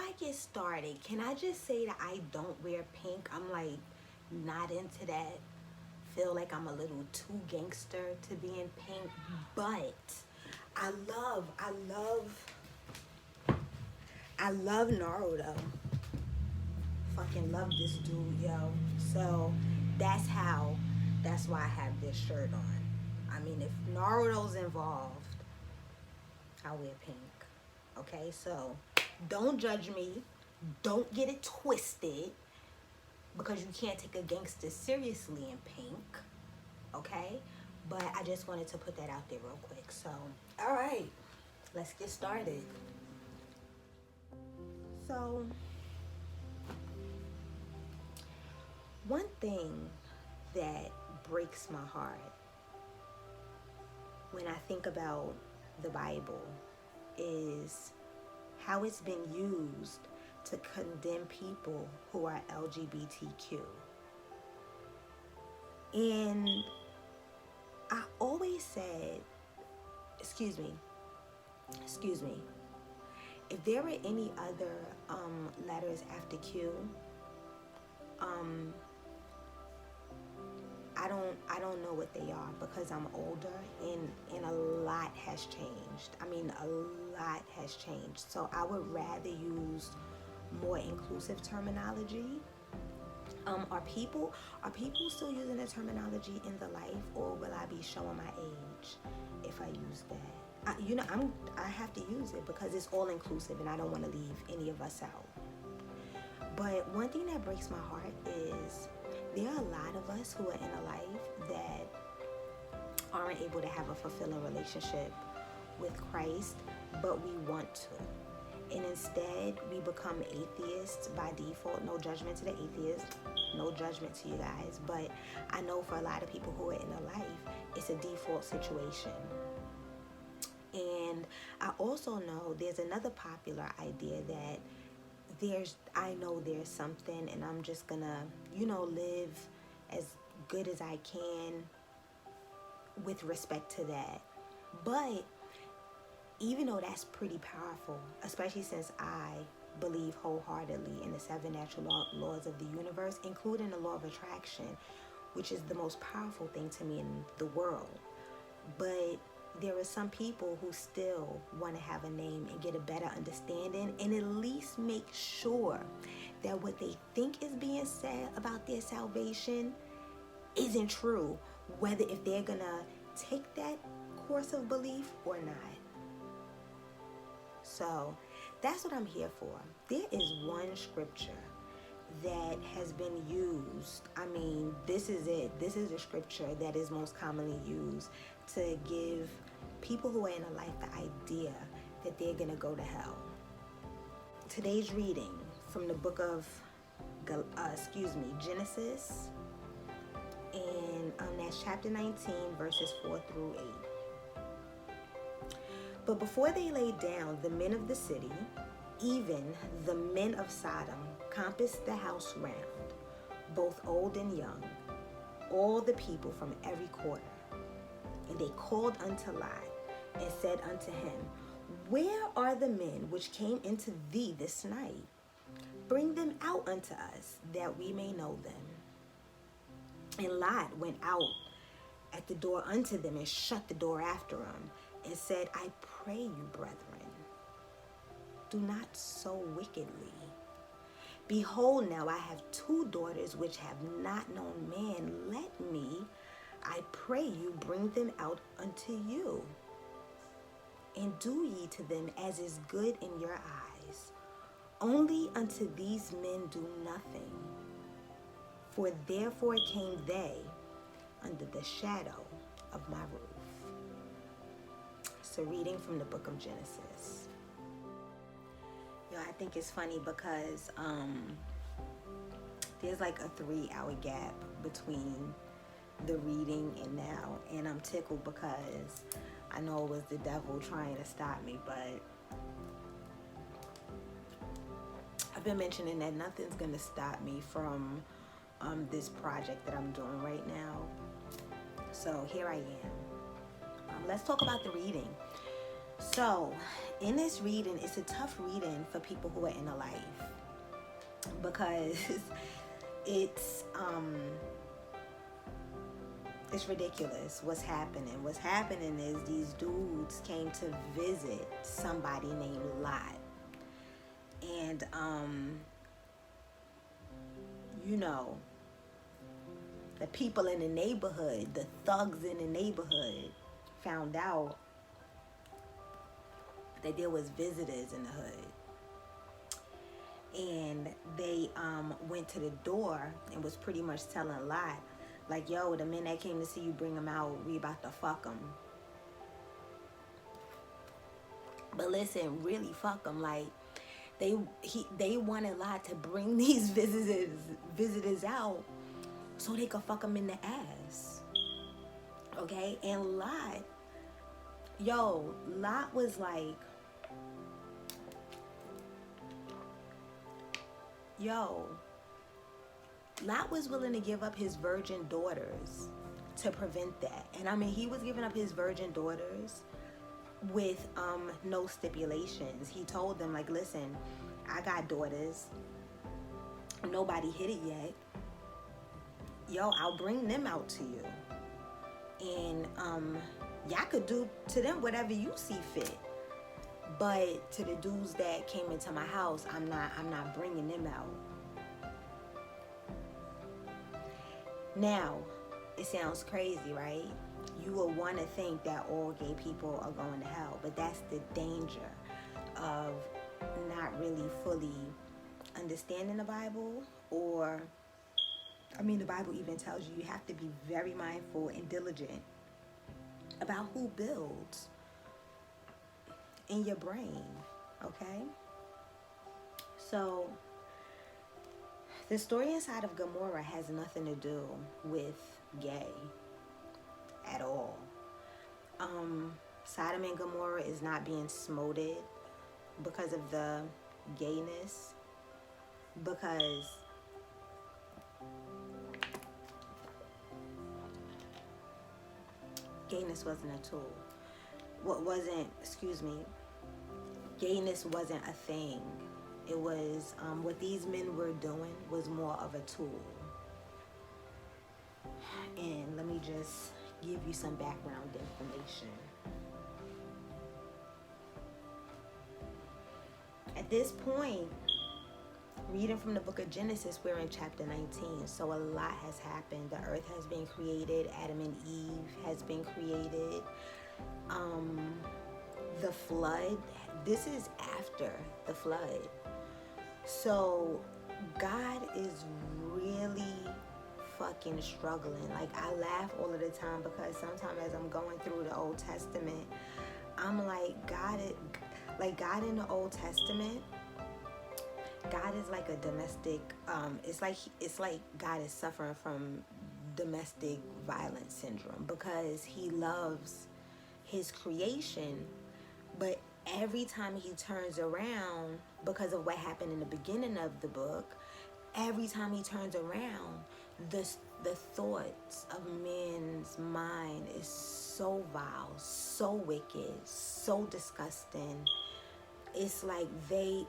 I get started, can I just say that I don't wear pink? I'm like not into that. Feel like I'm a little too gangster to be in pink, but I love Naruto. Fucking love this dude, yo. So that's why I have this shirt on. I mean, if Naruto's involved, I'll wear pink. Okay, so don't judge me. Don't get it twisted because you can't take a gangster seriously in pink. Okay? But I just wanted to put that out there real quick. So, all right, let's get started. So, one thing that breaks my heart when I think about the Bible is how it's been used to condemn people who are LGBTQ. And I always said, excuse me, if there were any other letters after Q, I don't know what they are because I'm older and a lot has changed. I mean, a lot has changed. So I would rather use more inclusive terminology. Are people still using the terminology in the life, or will I be showing my age if I use that? I have to use it because it's all inclusive and I don't want to leave any of us out. But one thing that breaks my heart is there are a lot of us who are in a life that aren't able to have a fulfilling relationship with Christ, but we want to. And instead, we become atheists by default. No judgment to the atheists. No judgment to you guys. But I know for a lot of people who are in a life, it's a default situation. And I also know there's another popular idea that I know there's something and I'm just gonna, live as good as I can with respect to that. But even though that's pretty powerful, especially since I believe wholeheartedly in the 7 natural laws of the universe, including the law of attraction, which is the most powerful thing to me in the world. But there are some people who still want to have a name and get a better understanding and at least make sure that what they think is being said about their salvation isn't true, whether if they're gonna take that course of belief or not. So that's what I'm here for. There is one scripture that has been used. I mean, this is it. This is the scripture that is most commonly used to give people who are in a life the idea that they're going to go to hell. Today's reading from the book of Genesis, and that's chapter 19, verses 4 through 8. But before they lay down, the men of the city, even the men of Sodom, compassed the house round, both old and young, all the people from every quarter. And they called unto Lot, and said unto him, Where are the men which came into thee this night? Bring them out unto us, that we may know them. And Lot went out at the door unto them, and shut the door after him, and said, I pray you, brethren, do not so wickedly. Behold, now I have 2 daughters which have not known man. Let me, I pray you, bring them out unto you. And do ye to them as is good in your eyes. Only unto these men do nothing. For therefore came they under the shadow of my roof. So reading from the book of Genesis. I think it's funny because there's like a 3-hour gap between the reading and now. And I'm tickled because I know it was the devil trying to stop me, but I've been mentioning that nothing's going to stop me from this project that I'm doing right now. So here I am. Let's talk about the reading. So, in this reading, it's a tough reading for people who are in a life because it's ridiculous what's happening. What's happening is these dudes came to visit somebody named Lot. And you know, the people in the neighborhood, the thugs in the neighborhood, found out that there was visitors in the hood. And they went to the door and was pretty much telling Lot, like, yo, the men that came to see you, bring them out. We about to fuck them. But listen, really fuck them. Like, they wanted Lot to bring these visitors out so they could fuck them in the ass. Okay? And Lot was like, Lot was willing to give up his virgin daughters to prevent that. And I mean, he was giving up his virgin daughters with no stipulations. He told them, like, listen, I got daughters. Nobody hit it yet. I'll bring them out to you. And y'all could do to them whatever you see fit. But to the dudes that came into my house, I'm not bringing them out. Now, it sounds crazy, right? You will want to think that all gay people are going to hell, but that's the danger of not really fully understanding the Bible. Or, I mean, the Bible even tells you have to be very mindful and diligent about who builds in your brain, okay? So, the story inside of Gomorrah has nothing to do with gay at all. Sodom and Gomorrah is not being smoted because of the gayness, because gayness wasn't a tool. Gayness wasn't a thing. It was, what these men were doing was more of a tool. And let me just give you some background information. At this point, reading from the book of Genesis, we're in chapter 19. So a lot has happened. The earth has been created. Adam and Eve has been created. The flood, this is after the flood. So God is really fucking struggling. Like, I laugh all of the time because sometimes as I'm going through the Old Testament, I'm like, God in the Old Testament, God is like a domestic, it's like God is suffering from domestic violence syndrome, because he loves his creation, but every time he turns around, because of what happened in the beginning of the book, every time he turns around, the thoughts of men's mind is so vile, so wicked, so disgusting. It's like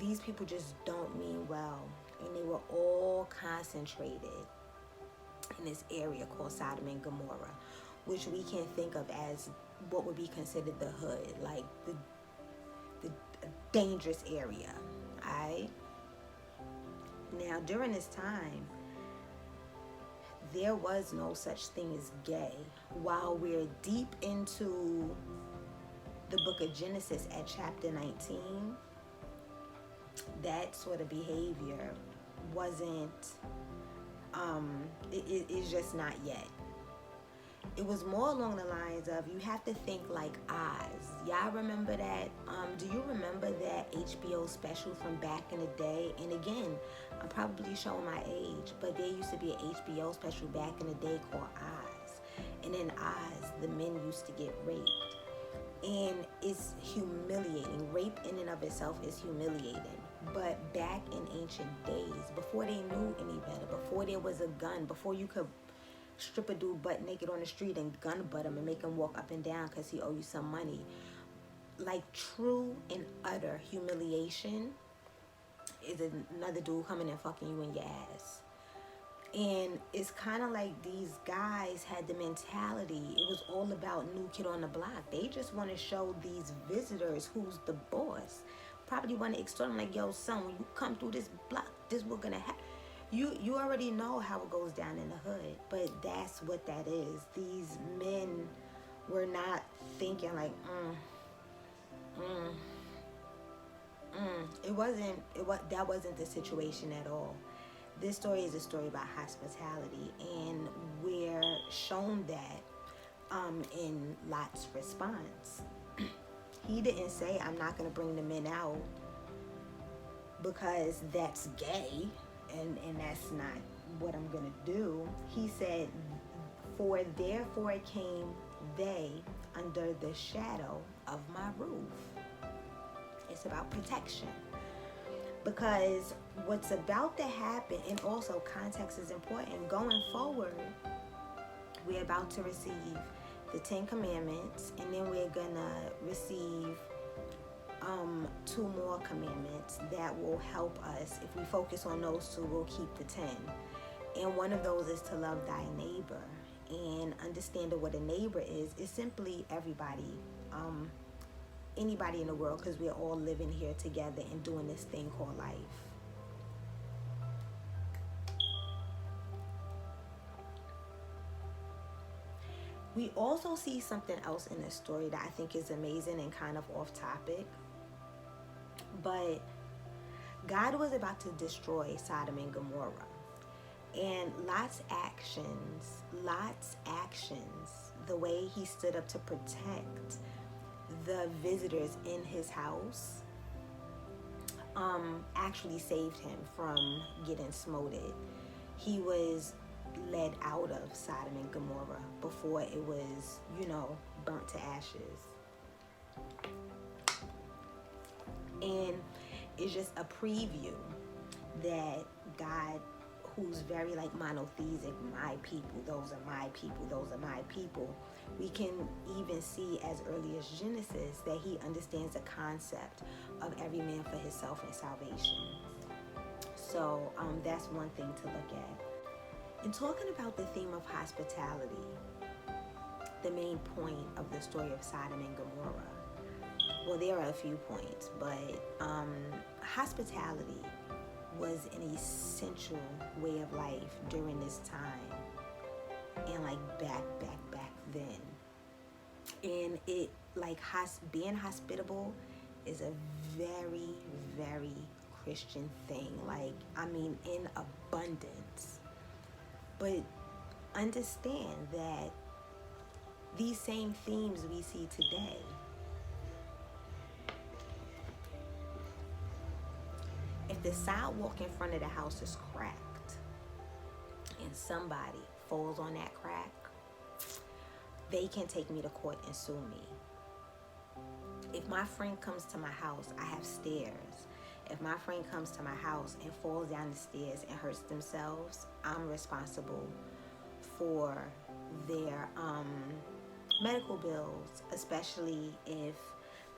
these people just don't mean well, and they were all concentrated in this area called Sodom and Gomorrah, which we can think of as what would be considered the hood, like the dangerous area. Alright? Now, during this time, there was no such thing as gay. While we're deep into the book of Genesis at chapter 19, that sort of behavior wasn't, it's just not yet. It was more along the lines of, you have to think like Oz. Y'all remember that? Do you remember that HBO special from back in the day? And again, I'm probably showing my age, but there used to be an HBO special back in the day called Oz. And in Oz, the men used to get raped. And it's humiliating. Rape in and of itself is humiliating. But back in ancient days, before they knew any better, before there was a gun, before you could strip a dude butt naked on the street and gun butt him and make him walk up and down because he owe you some money, like true and utter humiliation is another dude coming and fucking you in your ass. And it's kind of like these guys had the mentality, it was all about new kid on the block. They just want to show these visitors who's the boss. Probably want to extort them like, yo, son, when you come through this block, this what gonna happen. You already know how it goes down in the hood, but that's what that is. These men were not thinking like, that wasn't the situation at all. This story is a story about hospitality, and we're shown that in Lot's response. He didn't say, I'm not going to bring the men out because that's gay, and that's not what I'm going to do. He said, for therefore came they under the shadow of my roof. It's about protection. Because what's about to happen, and also context is important, going forward, we're about to receive the 10 Commandments, and then we're gonna receive 2 more commandments that will help us. If we focus on those 2, we'll keep the 10. And one of those is to love thy neighbor. And understanding what a neighbor is simply everybody, anybody in the world, because we're all living here together and doing this thing called life. We also see something else in this story that I think is amazing and kind of off topic. But God was about to destroy Sodom and Gomorrah. And Lot's actions, the way he stood up to protect the visitors in his house, actually saved him from getting smoted. He was led out of Sodom and Gomorrah before it was, burnt to ashes. And it's just a preview that God, who's very like monotheistic, my people, those are my people, those are my people. We can even see as early as Genesis that he understands the concept of every man for himself and salvation. So that's one thing to look at. In talking about the theme of hospitality, the main point of the story of Sodom and Gomorrah, well, there are a few points, but hospitality was an essential way of life during this time, and like back then. And it, like, being hospitable is a very, very Christian thing. Like, I mean, in abundance. But understand that these same themes we see today, if the sidewalk in front of the house is cracked and somebody falls on that crack, they can take me to court and sue me. If my friend comes to my house, I have stairs. If my friend comes to my house and falls down the stairs and hurts themselves, I'm responsible for their medical bills, especially if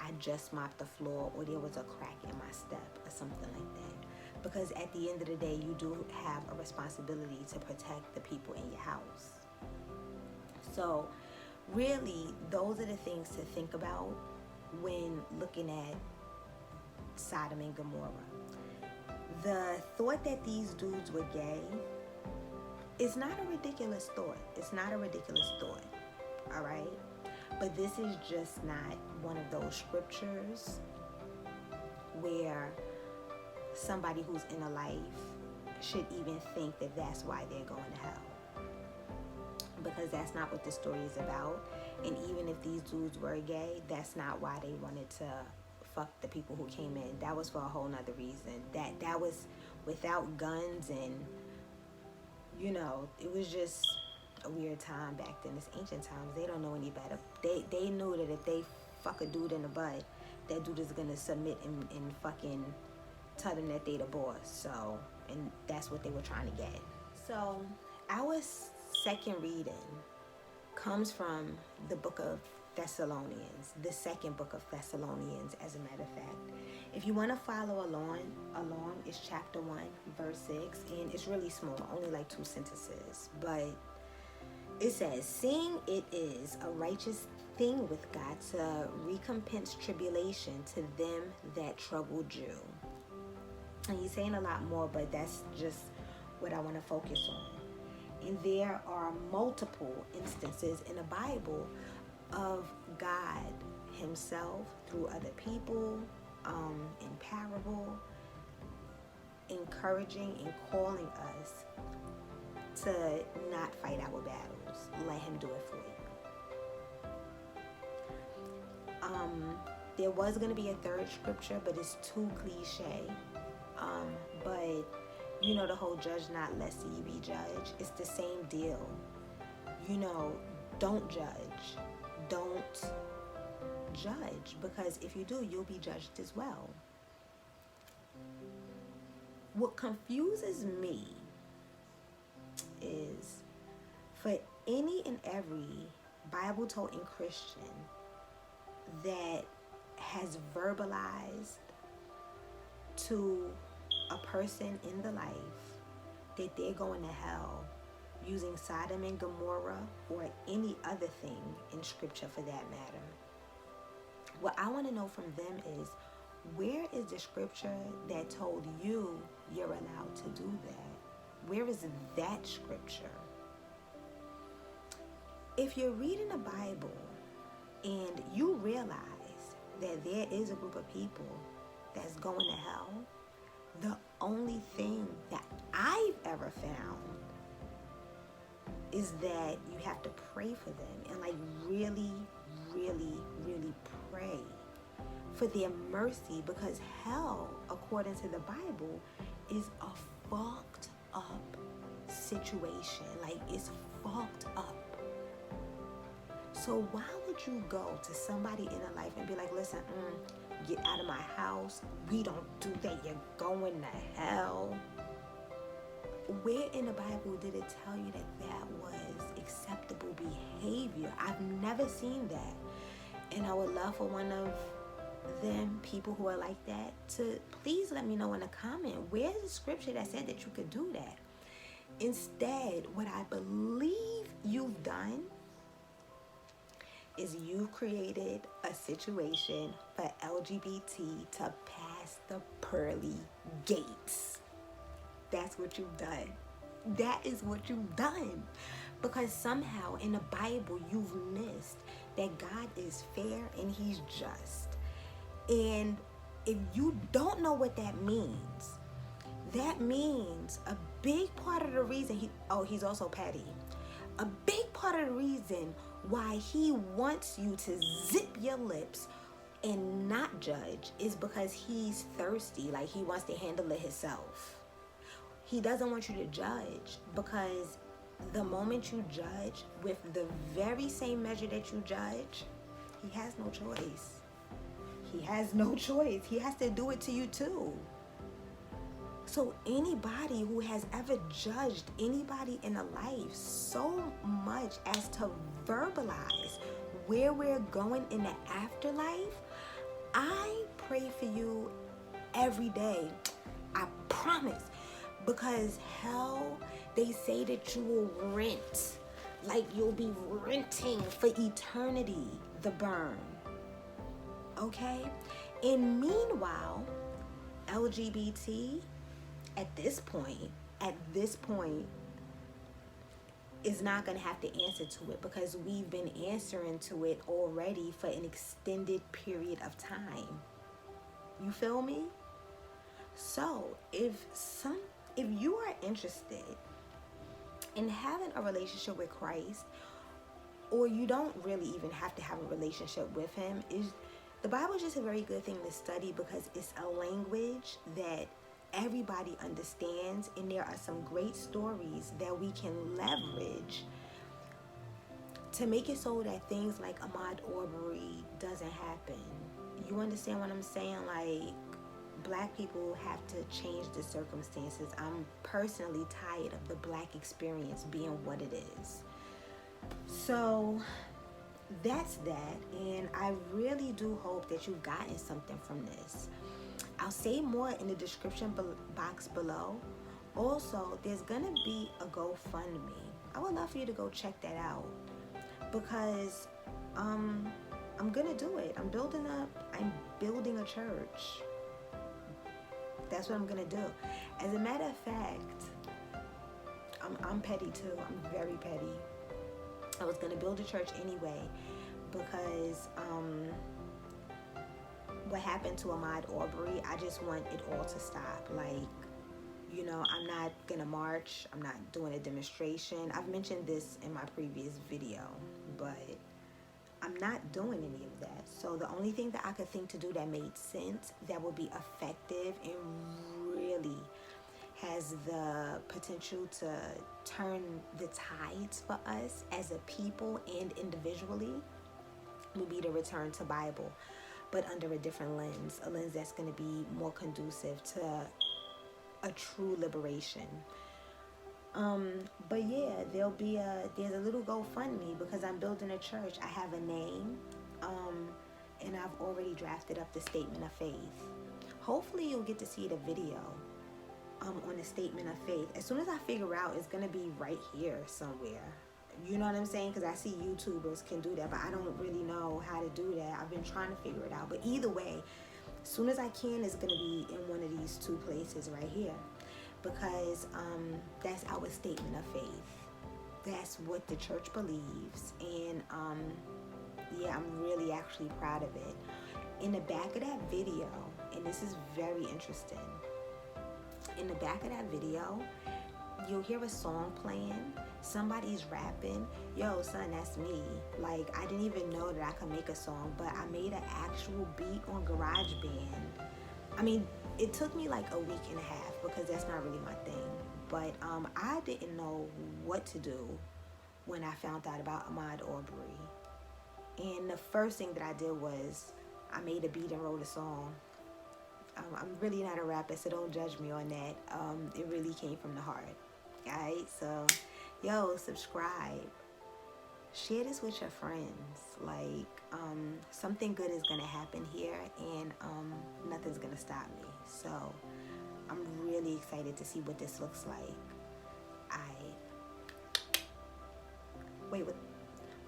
I just mopped the floor or there was a crack in my step or something like that. Because at the end of the day, you do have a responsibility to protect the people in your house. So really, those are the things to think about when looking at Sodom and Gomorrah. The thought that these dudes were gay is not a ridiculous thought. It's not a ridiculous thought, all right? But this is just not one of those scriptures where somebody who's in a life should even think that that's why they're going to hell. Because that's not what the story is about. And even if these dudes were gay, that's not why they wanted to fuck the people who came in. That was for a whole nother reason. That was without guns, and it was just a weird time back then. It's ancient times. They don't know any better. They knew that if they fuck a dude in the butt, that dude is gonna submit and fucking tell them that they the boss. So, and that's what they were trying to get. So our second reading comes from the book of Thessalonians, the second book of Thessalonians, as a matter of fact. If you want to follow along, it's chapter 1, verse 6, and it's really small, only like 2 sentences. But it says, seeing it is a righteous thing with God to recompense tribulation to them that troubled you. And he's saying a lot more, but that's just what I want to focus on. And there are multiple instances in the Bible of God himself through other people, in parable, encouraging and calling us to not fight our battles. Let him do it for you. There was going to be a third scripture, but it's too cliche. But you know the whole judge not lest ye be judged. It's the same deal. Don't judge. Don't judge, because if you do, you'll be judged as well. What confuses me is for any and every Bible-toting Christian that has verbalized to a person in the life that they're going to hell using Sodom and Gomorrah or any other thing in scripture for that matter. What I want to know from them is, where is the scripture that told you you're allowed to do that? Where is that scripture? If you're reading the Bible and you realize that there is a group of people that's going to hell, the only thing that I've ever found is that you have to pray for them and really, really, really pray for their mercy, because hell, according to the Bible, is a fucked up situation. It's fucked up. So why would you go to somebody in a life and be like, listen, get out of my house. We don't do that. You're going to hell. Where in the Bible did it tell you that was acceptable behavior? I've never seen that. And I would love for one of them, people who are like that, to please let me know in a comment, where's the scripture that said that you could do that? Instead, what I believe you've done is you've created a situation for LGBT to pass the pearly gates. That's what you've done. That is what you've done. Because somehow in the Bible you've missed that God is fair and he's just. And if you don't know what that means a big part of the reason he's also petty. A big part of the reason why he wants you to zip your lips and not judge is because he's thirsty. He wants to handle it himself. He doesn't want you to judge, because the moment you judge with the very same measure that you judge, he has no choice. He has no choice. He has to do it to you too. So anybody who has ever judged anybody in a life so much as to verbalize where we're going in the afterlife, I pray for you every day. I promise. Because hell, they say that you will rent. You'll be renting for eternity, the burn. Okay? And meanwhile, LGBT at this point is not going to have to answer to it, because we've been answering to it already for an extended period of time. You feel me? So if you are interested in having a relationship with Christ, or you don't really even have to have a relationship with him, the Bible is just a very good thing to study, because it's a language that everybody understands, and there are some great stories that we can leverage to make it so that things like Ahmaud Arbery doesn't happen. You understand what I'm saying? Black people have to change the circumstances. I'm personally tired of the black experience being what it is. So that's that. And I really do hope that you've gotten something from this. I'll say more in the description box below. Also, there's gonna be a GoFundMe. I would love for you to go check that out, because I'm gonna do it. I'm building a church. That's what I'm gonna do. As a matter of fact, I'm petty too. I'm very petty. I was gonna build a church anyway, because what happened to Ahmaud Arbery, I just want it all to stop. Like, you know, I'm not gonna march. I'm not doing a demonstration. I've mentioned this in my previous video, but I'm not doing any of that. So the only thing that I could think to do that made sense, that would be effective and really has the potential to turn the tides for us as a people and individually, would be to return to Bible, but under a different lens, a lens that's going to be more conducive to a true liberation. But yeah, there's a little GoFundMe, because I'm building a church. I have a name, and I've already drafted up the statement of faith. Hopefully you'll get to see the video on the statement of faith. As soon as I figure out, it's gonna be right here somewhere. You know what I'm saying? Because I see YouTubers can do that, but I don't really know how to do that. I've been trying to figure it out. But either way, as soon as I can, it's gonna be in one of these two places right here, because that's our statement of faith. That's what the church believes, and yeah, I'm really actually proud of it. In the back of that video, and this is very interesting, in the back of that video, you'll hear a song playing. Somebody's rapping. Yo, son, that's me. Like, I didn't even know that I could make a song, but I made an actual beat on GarageBand. I mean, it took me like a week and a half, because that's not really my thing. But I didn't know what to do when I found out about Ahmaud Arbery. And the first thing that I did was I made a beat and wrote a song. I'm really not a rapper, so don't judge me on that. It really came from the heart. Alright, so yo, subscribe. Share this with your friends. Like, something good is gonna happen here, and nothing's gonna stop me. So I'm really excited to see what this looks like. Wait,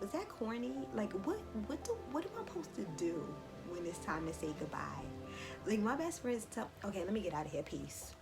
was that corny? Like, what am I supposed to do when it's time to say goodbye? Like, my best friends okay, let me get out of here. Peace.